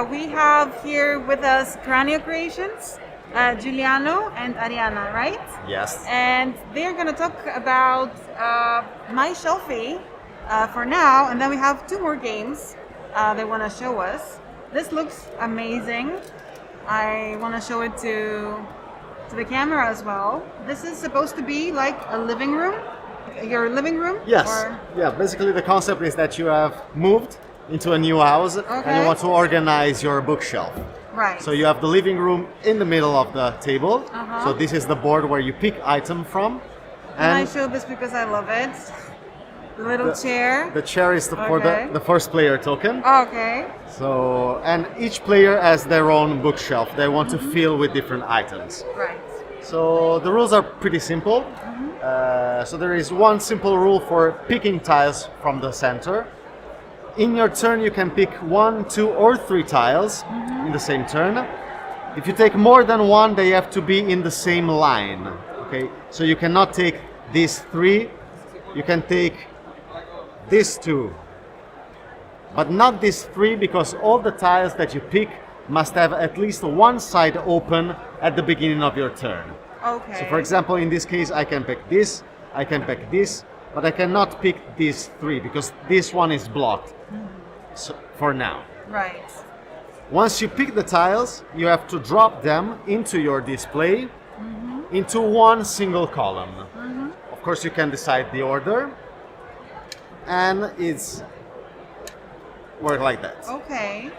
We have here with us Cranio Creations, Giuliano and Ariana, right? Yes. And they're going to talk about my Shelfie for now, and then we have two more games they want to show us. This looks amazing. I want to show it to the camera as well. This is supposed to be like a living room, your living room? Yes. Or... Yeah, basically the concept is that you have moved into a new house and you want to organize your bookshelf. Right. So you have the living room in the middle of the table. So this is the board where you pick item from. And I show this because I love it. The little chair. The chair is for the first player token. Okay. So, and each player has their own bookshelf they want to fill with different items. Right. So the rules are pretty simple. So there is one simple rule for picking tiles from the center. In your turn you can pick 1, 2 or 3 tiles in the same turn. If you take more than one, they have to be in the same line. Okay, so you cannot take these 3, you can take these 2, but not these 3, because all the tiles that you pick must have at least one side open at the beginning of your turn. Okay. So for example, in this case I can pick this, I can pick this, but I cannot pick these 3 because this one is blocked for now. Right. Once you pick the tiles, you have to drop them into your display into one single column. Of course you can decide the order, and it's work like that. Okay.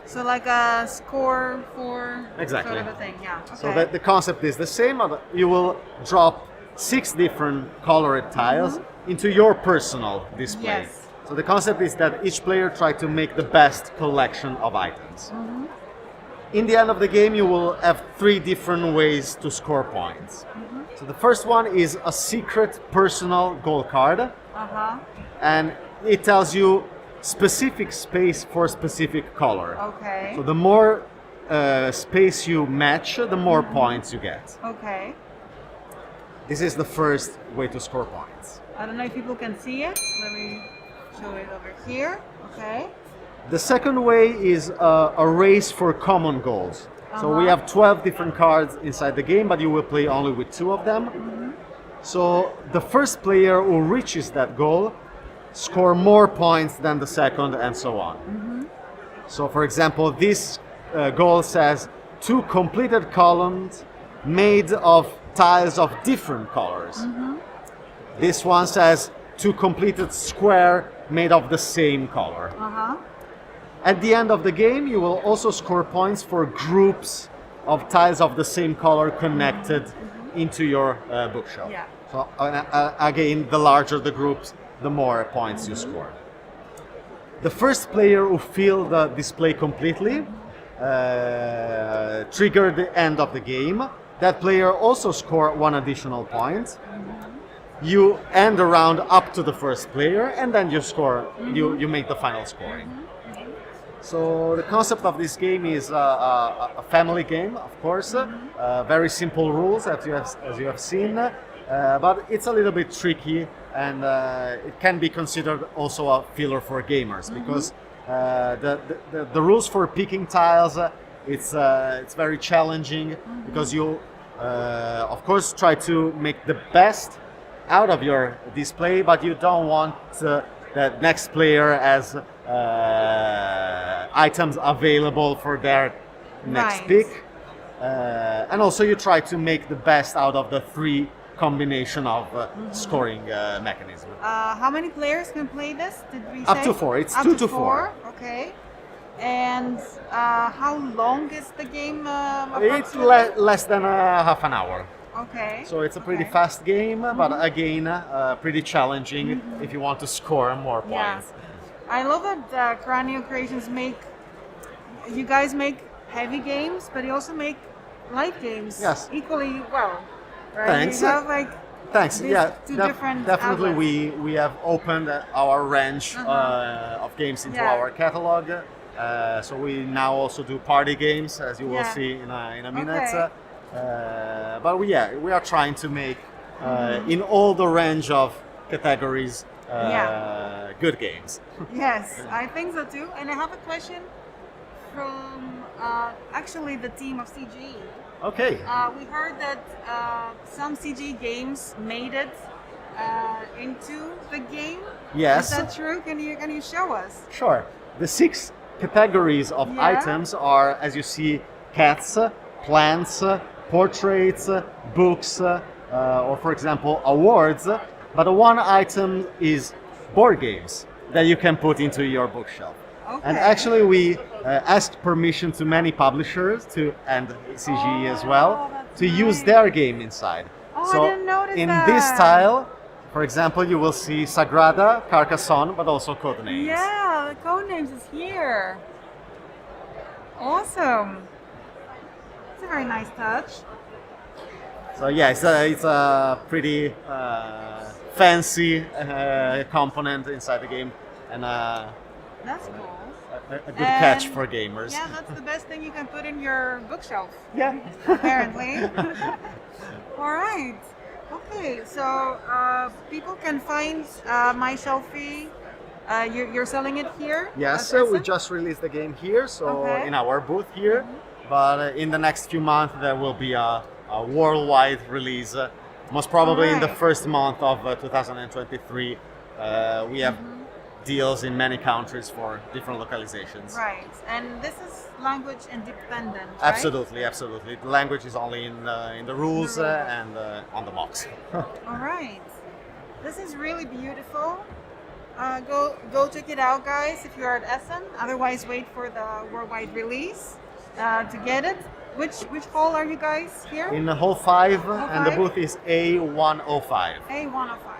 So like a score for Exactly. sort of a thing, yeah. Okay. So that the concept is the same. You will drop 6 different colored tiles into your personal display. Yes. So the concept is that each player try to make the best collection of items. In the end of the game, you will have 3 different ways to score points. So the first one is a secret personal goal card, and it tells you specific space for specific color. Okay. So the more space you match, the more points you get. Okay. This is the first way to score points. I don't know if people can see it. Let me show it over here. Okay. The second way is a race for common goals. So we have 12 different cards inside the game, but you will play only with 2 of them. So the first player who reaches that goal score more points than the second, and so on. So for example, this goal says 2 completed columns made of tiles of different colors. This one says 2 completed square made of the same color. At the end of the game, you will also score points for groups of tiles of the same color connected into your bookshelf. Yeah. So again, the larger the groups, the more points you score. The first player who fills the display completely trigger the end of the game. That player also score 1 additional point. You end the round up to the first player, and then you score. You make the final scoring. So the concept of this game is a family game, of course. Very simple rules, as you have seen, but it's a little bit tricky, and it can be considered also a filler for gamers, because the rules for picking tiles, it's very challenging, because you of course try to make the best out of your display, but you don't want that next player has items available for their next pick, and also you try to make the best out of the 3 combination of scoring mechanism. How many players can play this? Did we say? Up to 4. It's Up 2 to to 4. Okay. And how long is the game? It's less than half an hour. Okay. So it's a pretty fast game, but again, pretty challenging if you want to score more points. I love that Cranio Creations you guys make heavy games, but you also make light games equally well, right? Thanks. You have like Thanks. these two different definitely outlets. we have opened our range of games into our catalog. So we now also do party games, as you will see in a minute. Okay. But we are trying to make in all the range of categories good games. Yes, I think so too. And I have a question from actually the team of CG. Okay. We heard that some CG games made it into the game. Yes. Is that true? Can you show us? Sure. The 6 categories of Yeah. items are, as you see, cats, plants, portraits, books, or for example, awards. But one item is board games that you can put into your bookshelf. Okay. And actually, we asked permission to many publishers and CG as well that's to use nice. their game inside. Oh, So I didn't notice in that. this style, for example, you will see Sagrada, Carcassonne, but also Codenames. Yeah, the Codenames is here. Awesome. It's a very nice touch. So yeah, it's a pretty fancy component inside the game, and That's cool. a good catch And- for gamers. Yeah, that's the best thing you can put in your bookshelf, Yeah. apparently. All right. Okay, so people can find my Shelfie. You're selling it here? Yes, at so we Essen? just released the game here, so Okay. in our booth here. But in the next few months, there will be a worldwide release. Most probably in the Alright. first month of 2023. We have deals in many countries for different localizations. Right, and this is language independent, right? Absolutely, absolutely. The language is only in the rules The rules. and on the box. All right. This is really beautiful. Go check it out, guys, if you're at Essen. Otherwise, wait for the worldwide release to get it. Which hall are you guys here? In hall 5, and the 5? booth is A105. A105.